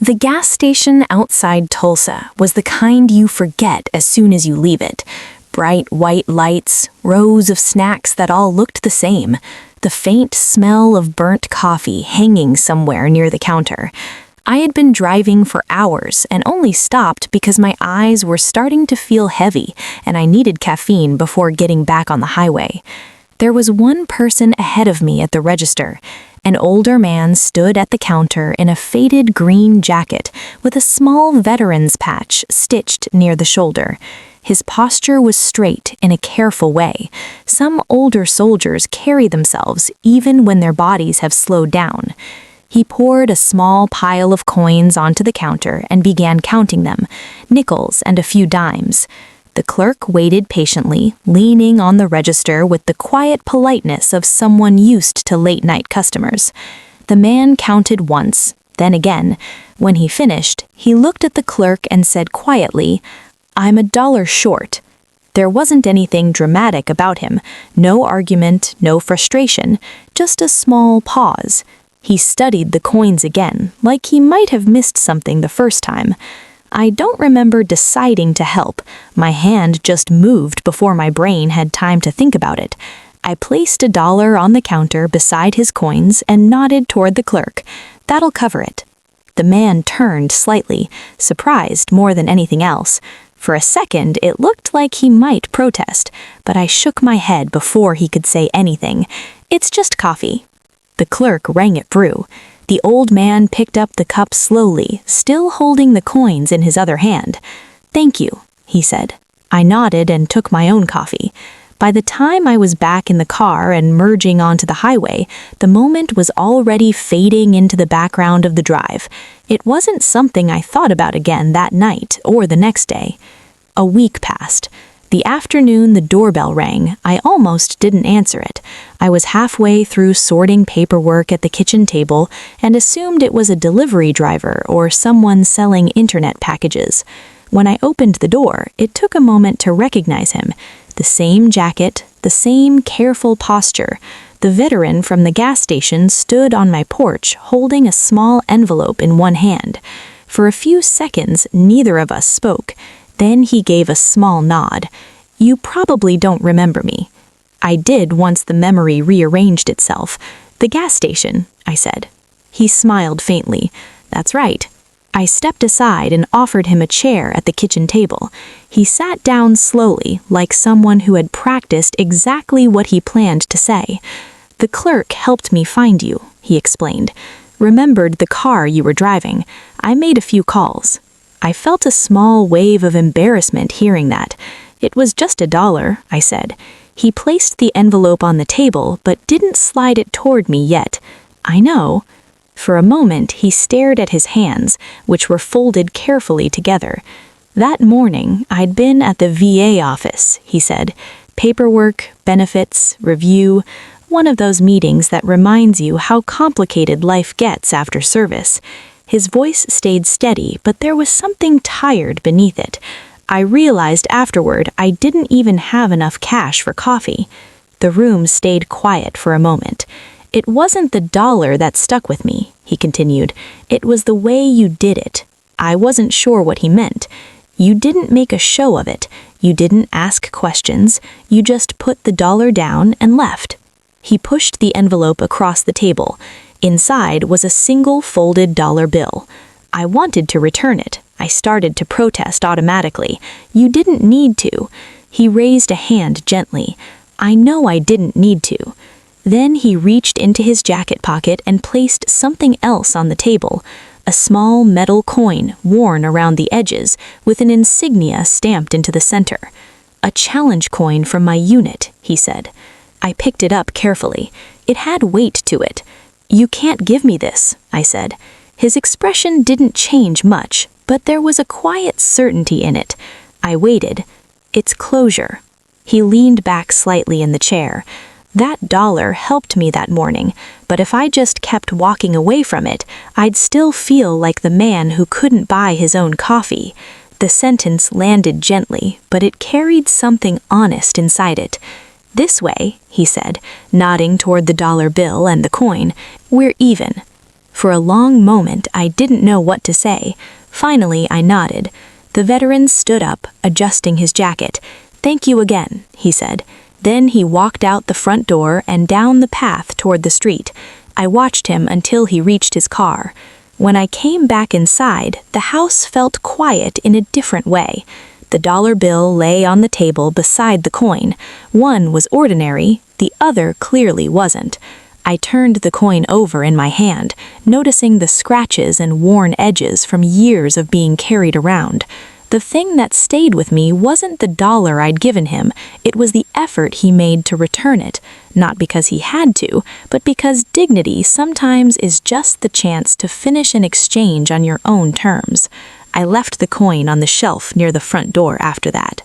The gas station outside Tulsa was the kind you forget as soon as you leave it. Bright white lights, rows of snacks that all looked the same, the faint smell of burnt coffee hanging somewhere near the counter. I had been driving for hours and only stopped because my eyes were starting to feel heavy and I needed caffeine before getting back on the highway. There was one person ahead of me at the register. An older man stood at the counter in a faded green jacket with a small veteran's patch stitched near the shoulder. His posture was straight in a careful way. Some older soldiers carry themselves even when their bodies have slowed down. He poured a small pile of coins onto the counter and began counting them, nickels and a few dimes. The clerk waited patiently, leaning on the register with the quiet politeness of someone used to late-night customers. The man counted once, then again. When he finished, he looked at the clerk and said quietly, "I'm $1 short." There wasn't anything dramatic about him, no argument, no frustration, just a small pause. He studied the coins again, like he might have missed something the first time. I don't remember deciding to help. My hand just moved before my brain had time to think about it. I placed $1 on the counter beside his coins and nodded toward the clerk. "That'll cover it." The man turned slightly, surprised more than anything else. For a second, it looked like he might protest, but I shook my head before he could say anything. "It's just coffee." The clerk rang it through. The old man picked up the cup slowly, still holding the coins in his other hand. "Thank you," he said. I nodded and took my own coffee. By the time I was back in the car and merging onto the highway, the moment was already fading into the background of the drive. It wasn't something I thought about again that night or the next day. A week passed. The afternoon the doorbell rang, I almost didn't answer it. I was halfway through sorting paperwork at the kitchen table and assumed it was a delivery driver or someone selling internet packages. When I opened the door, it took a moment to recognize him. The same jacket, the same careful posture. The veteran from the gas station stood on my porch holding a small envelope in one hand. For a few seconds, neither of us spoke. Then he gave a small nod. "You probably don't remember me." I did once the memory rearranged itself. "The gas station," I said. He smiled faintly. "That's right." I stepped aside and offered him a chair at the kitchen table. He sat down slowly, like someone who had practiced exactly what he planned to say. "The clerk helped me find you," he explained. "Remembered the car you were driving. I made a few calls." I felt a small wave of embarrassment hearing that. "It was just $1, I said. He placed the envelope on the table, but didn't slide it toward me yet. "I know." For a moment, he stared at his hands, which were folded carefully together. "That morning, I'd been at the VA office," he said. "Paperwork, benefits, review, one of those meetings that reminds you how complicated life gets after service." His voice stayed steady, but there was something tired beneath it. I realized afterward I didn't even have enough cash for coffee. The room stayed quiet for a moment. "It wasn't the $1 that stuck with me," he continued. "It was the way you did it." I wasn't sure what he meant. "You didn't make a show of it. You didn't ask questions. You just put the $1 down and left." He pushed the envelope across the table. Inside was a single folded dollar bill. I wanted to return it. I started to protest automatically. "You didn't need to." He raised a hand gently. "I know I didn't need to." Then he reached into his jacket pocket and placed something else on the table. A small metal coin worn around the edges with an insignia stamped into the center. "A challenge coin from my unit," he said. I picked it up carefully. It had weight to it. "You can't give me this," I said. His expression didn't change much, but there was a quiet certainty in it. I waited. "It's closure." He leaned back slightly in the chair. "That $1 helped me that morning, but if I just kept walking away from it, I'd still feel like the man who couldn't buy his own coffee." The sentence landed gently, but it carried something honest inside it. "This way," he said, nodding toward the dollar bill and the coin, "we're even." For a long moment, I didn't know what to say. Finally, I nodded. The veteran stood up, adjusting his jacket. "Thank you again," he said. Then he walked out the front door and down the path toward the street. I watched him until he reached his car. When I came back inside, the house felt quiet in a different way. The dollar bill lay on the table beside the coin. One was ordinary, the other clearly wasn't. I turned the coin over in my hand, noticing the scratches and worn edges from years of being carried around. The thing that stayed with me wasn't the dollar I'd given him, it was the effort he made to return it, not because he had to, but because dignity sometimes is just the chance to finish an exchange on your own terms. I left the coin on the shelf near the front door after that.